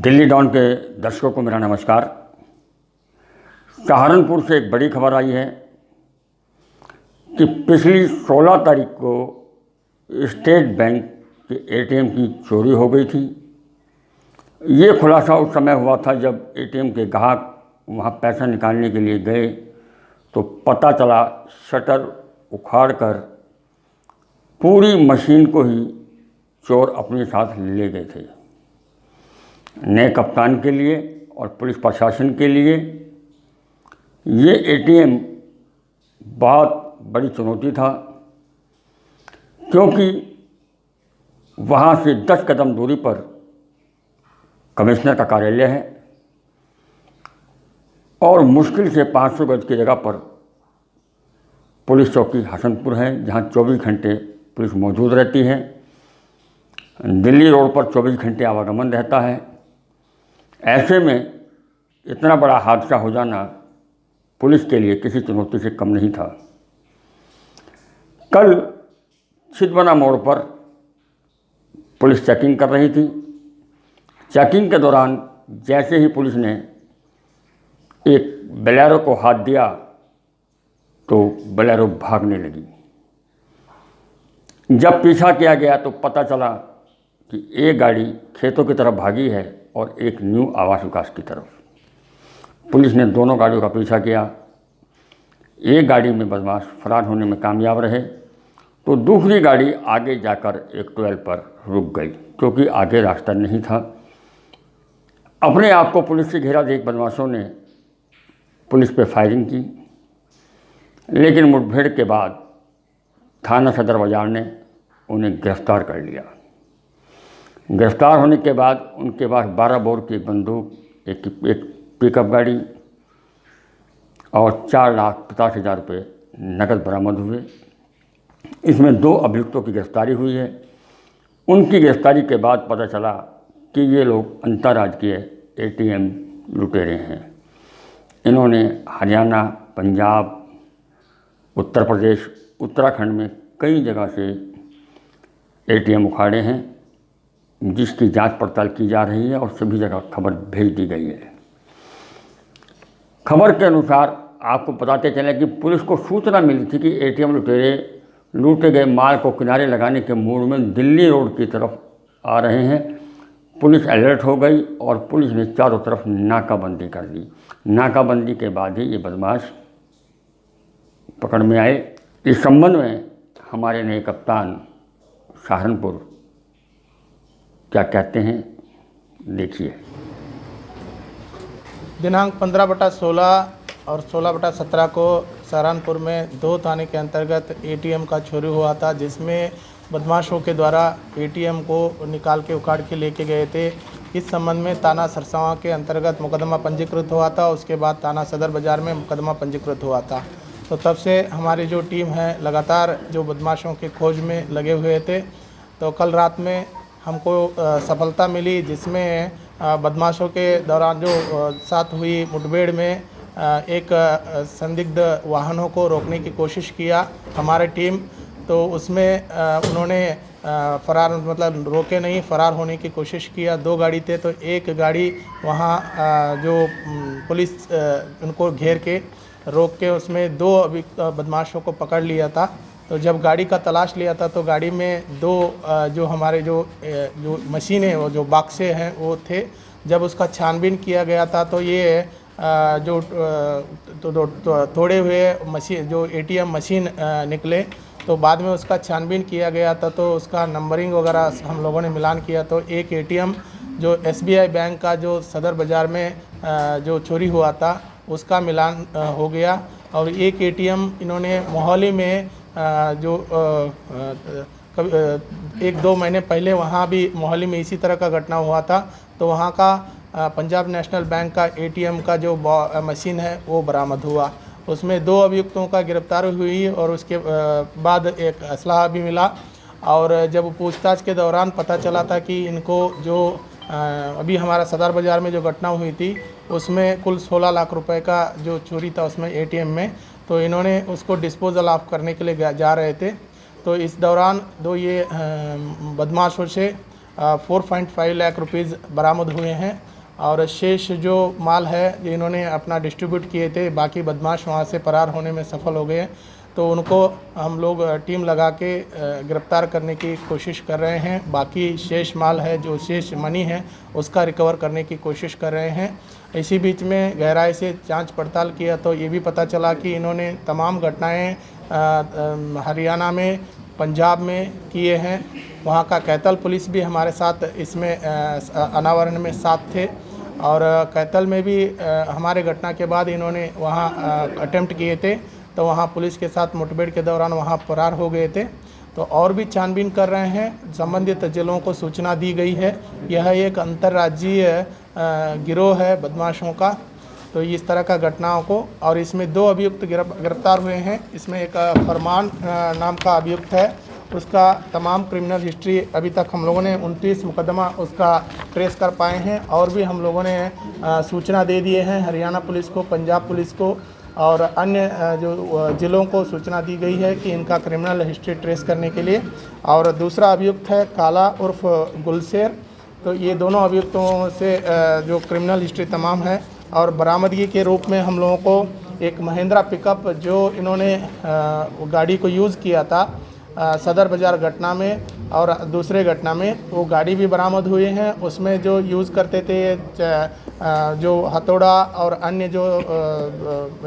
Delhi don के दर्शकों को मेरा नमस्कार। सहारनपुर से एक बड़ी खबर आई है कि पिछली 16 तारीख को स्टेट बैंक के एटीएम की चोरी हो गई थी। ये खुलासा उस समय हुआ था जब एटीएम के ग्राहक वहाँ पैसा निकालने के लिए गए तो पता चला शटर उखाड़कर पूरी मशीन को ही चोर अपने साथ ले गए थे। नए कप्तान के लिए और पुलिस प्रशासन के लिए ये एटीएम बहुत बड़ी चुनौती था, क्योंकि वहाँ से 10 कदम दूरी पर कमिश्नर का कार्यालय है और मुश्किल से 500 गज की जगह पर पुलिस चौकी हसनपुर है, जहाँ 24 घंटे पुलिस मौजूद रहती है। दिल्ली रोड पर 24 घंटे आवागमन रहता है। ऐसे में इतना बड़ा हादसा हो जाना पुलिस के लिए किसी चुनौती से कम नहीं था। कल छिदबना मोड़ पर पुलिस चेकिंग कर रही थी। चेकिंग के दौरान जैसे ही पुलिस ने एक बोलेरो को हाथ दिया तो बोलेरो भागने लगी। जब पीछा किया गया तो पता चला कि एक गाड़ी खेतों की तरफ भागी है और एक न्यू आवास विकास की तरफ। पुलिस ने दोनों गाड़ियों का पीछा किया। एक गाड़ी में बदमाश फरार होने में कामयाब रहे तो दूसरी गाड़ी आगे जाकर एक टोल पर रुक गई, क्योंकि आगे रास्ता नहीं था। अपने आप को पुलिस से घेरा देख बदमाशों ने पुलिस पे फायरिंग की, लेकिन मुठभेड़ के बाद थाना सदर बाजार ने उन्हें गिरफ्तार कर लिया। गिरफ्तार होने के बाद उनके पास 12 बोर की एक बंदूक, एक पिकअप गाड़ी और 4,50,000 रुपये नकद बरामद हुए। इसमें 2 अभियुक्तों की गिरफ्तारी हुई है। उनकी गिरफ्तारी के बाद पता चला कि ये लोग अंतर्राज्यीय एटीएम लुटेरे हैं। इन्होंने हरियाणा, पंजाब, उत्तर प्रदेश, उत्तराखंड में कई जगह से एटीएम उखाड़े हैं, जिसकी जांच पड़ताल की जा रही है और सभी जगह खबर भेज दी गई है। खबर के अनुसार आपको बताते चले कि पुलिस को सूचना मिली थी कि एटीएम लुटेरे लूटे गए माल को किनारे लगाने के मूड में दिल्ली रोड की तरफ आ रहे हैं। पुलिस अलर्ट हो गई और पुलिस ने चारों तरफ नाकाबंदी कर दी। नाकाबंदी के बाद ही ये बदमाश पकड़ में आए। इस संबंध में हमारे नए कप्तान सहारनपुर क्या कहते हैं, देखिए। दिनांक 15/16 और 16/17 को सहारनपुर में 2 थाने के अंतर्गत एटीएम का चोरी हुआ था, जिसमें बदमाशों के द्वारा एटीएम को निकाल के उखाड़ के लेके गए थे। इस संबंध में थाना सरसावां के अंतर्गत मुकदमा पंजीकृत हुआ था। उसके बाद थाना सदर बाजार में मुकदमा पंजीकृत हुआ था। तो तब से हमारी जो टीम है लगातार जो बदमाशों के खोज में लगे हुए थे। तो कल रात में हमको सफलता मिली, जिसमें बदमाशों के दौरान जो साथ हुई मुठभेड़ में एक संदिग्ध वाहनों को रोकने की कोशिश किया हमारी टीम। तो उसमें उन्होंने फरार मतलब रोके नहीं, फरार होने की कोशिश किया। 2 गाड़ी थे तो एक गाड़ी वहाँ जो पुलिस उनको घेर के रोक के उसमें 2 बदमाशों को पकड़ लिया था। तो जब गाड़ी का तलाश लिया था तो गाड़ी में 2 जो हमारे जो मशीनें वो जो बक्से हैं वो थे। जब उसका छानबीन किया गया था तो ये जो तोड़े हुए मशीन जो एटीएम मशीन निकले। तो बाद में उसका छानबीन किया गया था तो उसका नंबरिंग वगैरह हम लोगों ने मिलान किया तो एक एटीएम जो एसबीआई बैंक का जो सदर बाज़ार में जो चोरी हुआ था उसका मिलान हो गया। और एक एटीएम इन्होंने मोहाली में जो 1-2 महीने पहले वहाँ भी मोहाली में इसी तरह का घटना हुआ था। तो वहाँ का पंजाब नेशनल बैंक का एटीएम का जो मशीन है वो बरामद हुआ। उसमें 2 अभियुक्तों का गिरफ्तारी हुई और उसके बाद एक असलहा भी मिला। और जब पूछताछ के दौरान पता चला था कि इनको जो अभी हमारा सदर बाज़ार में जो घटना हुई थी उसमें कुल 16 लाख रुपए का जो चोरी था उसमें एटीएम में, तो इन्होंने उसको डिस्पोजल ऑफ करने के लिए जा रहे थे। तो इस दौरान ये बदमाशों से 4.5 लाख रुपीज़ बरामद हुए हैं और शेष जो माल है जो इन्होंने अपना डिस्ट्रीब्यूट किए थे, बाकी बदमाश वहाँ से फरार होने में सफल हो गए हैं। तो उनको हम लोग टीम लगा के गिरफ्तार करने की कोशिश कर रहे हैं। बाकी शेष माल है, जो शेष मनी है, उसका रिकवर करने की कोशिश कर रहे हैं। इसी बीच में गहराई से जांच पड़ताल किया तो ये भी पता चला कि इन्होंने तमाम घटनाएं हरियाणा में, पंजाब में किए हैं। वहाँ का कैथल पुलिस भी हमारे साथ इसमें अनावरण में साथ थे और कैथल में भी हमारे घटना के बाद इन्होंने वहाँ अटेम्प्ट किए थे, तो वहाँ पुलिस के साथ मुठभेड़ के दौरान वहाँ फरार हो गए थे। तो और भी छानबीन कर रहे हैं। संबंधित जिलों को सूचना दी गई है। यह एक अंतर्राज्यीय गिरोह है बदमाशों का। तो इस तरह का घटनाओं को, और इसमें 2 अभियुक्त गिरफ्तार हुए हैं। इसमें एक फरमान नाम का अभियुक्त है, उसका तमाम क्रिमिनल हिस्ट्री अभी तक हम लोगों ने 29 मुकदमा उसका ट्रेस कर पाए हैं। और भी हम लोगों ने सूचना दे दिए हैं हरियाणा पुलिस को, पंजाब पुलिस को और अन्य जो ज़िलों को सूचना दी गई है कि इनका क्रिमिनल हिस्ट्री ट्रेस करने के लिए। और दूसरा अभियुक्त है काला उर्फ गुलशेर। तो ये दोनों अभियुक्तों से जो क्रिमिनल हिस्ट्री तमाम है। और बरामदगी के रूप में हम लोगों को एक महिंद्रा पिकअप जो इन्होंने गाड़ी को यूज़ किया था सदर बाज़ार घटना में और दूसरे घटना में, वो गाड़ी भी बरामद हुई है। उसमें जो यूज़ करते थे जो हथौड़ा और अन्य जो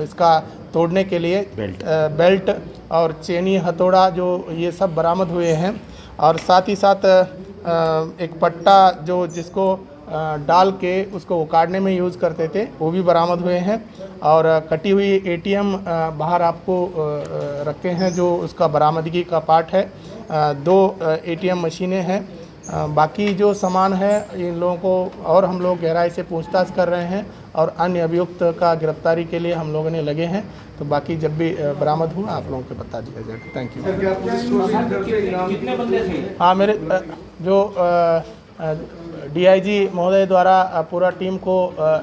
इसका तोड़ने के लिए बेल्ट और चेनी हथौड़ा, जो ये सब बरामद हुए हैं। और साथ ही साथ एक पट्टा जो जिसको डाल के उसको उखाड़ने में यूज़ करते थे, वो भी बरामद हुए हैं। और कटी हुई एटीएम बाहर आपको रखे हैं, जो उसका बरामदगी का पार्ट है। 2 एटीएम मशीनें हैं। बाकी जो सामान है इन लोगों को और हम लोग गहराई से पूछताछ कर रहे हैं और अन्य अभियुक्त का गिरफ्तारी के लिए हम लोगों ने लगे हैं। तो बाकी जब भी बरामद हुआ आप लोगों को बता दिया जाएगा। Thank you. कितने बंदे थे? हाँ, मेरे जो डीआईजी महोदय द्वारा पूरा टीम को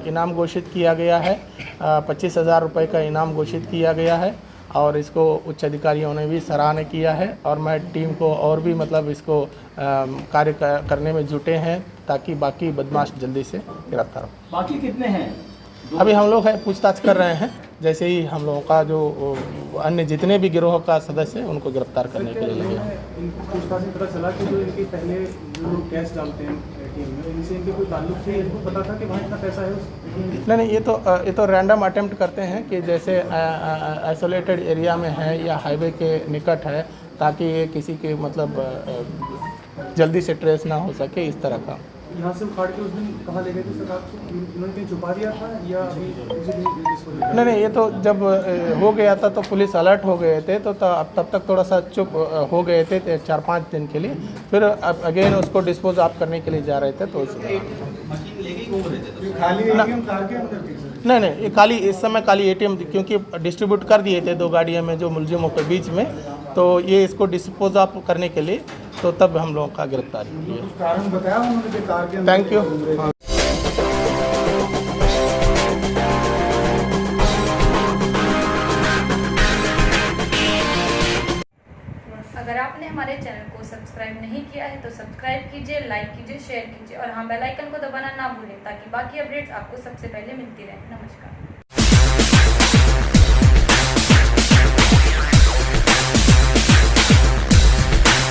इनाम घोषित किया गया है। 25,000 रुपये का इनाम घोषित किया गया है और इसको उच्च अधिकारियों ने भी सराहना किया है। और मैं टीम को और भी मतलब इसको कार्य करने में जुटे हैं ताकि बाकी बदमाश जल्दी से गिरफ्तार हो। बाकी कितने हैं? अभी हम लोग पूछताछ कर रहे हैं। जैसे ही हम लोगों का जो अन्य जितने भी गिरोह का सदस्य है उनको गिरफ्तार करने के लिए लगे हैं। पूछताछ में पता चला कि जो इनके पहले जो लोग कैश डालते हैं एटीएम में, इनसे इनके कोई ताल्लुक थे? इनको पता था कि वहाँ इतना पैसा है उस नहीं, ये तो रैंडम अटेम्प्ट करते हैं कि जैसे आइसोलेटेड एरिया में है या हाईवे के निकट है, ताकि ये किसी के मतलब जल्दी से ट्रेस ना हो सके, इस तरह का। यहाँ से उखाड़ के उस दिन कहाँ ले गए थे सर आपको? इन्होंने कहीं छुपा दिया था या अभी नहीं, ये तो जब हो गया था तो पुलिस अलर्ट हो गए थे, तो तब तक थोड़ा सा चुप हो गए थे 4-5 दिन के लिए। फिर अब अगेन उसको डिस्पोज ऑफ करने के लिए जा रहे थे। तो नहीं, ये खाली इस समय खाली एटीएम, क्योंकि डिस्ट्रीब्यूट कर दिए थे 2 गाड़ियों में जो मुलजिमों के बीच में, तो ये इसको डिस्पोज ऑफ करने के लिए, तो तब हम लोगों का गिरफ्तारी हुई है। कारण बताया उन्होंने कार के अंदर? Thank you. अगर आपने हमारे चैनल को सब्सक्राइब नहीं किया है तो सब्सक्राइब कीजिए, लाइक कीजिए, शेयर कीजिए और हाँ, बेल आइकन को दबाना ना भूलें ताकि बाकी अपडेट्स आपको सबसे पहले मिलती रहे। नमस्कार।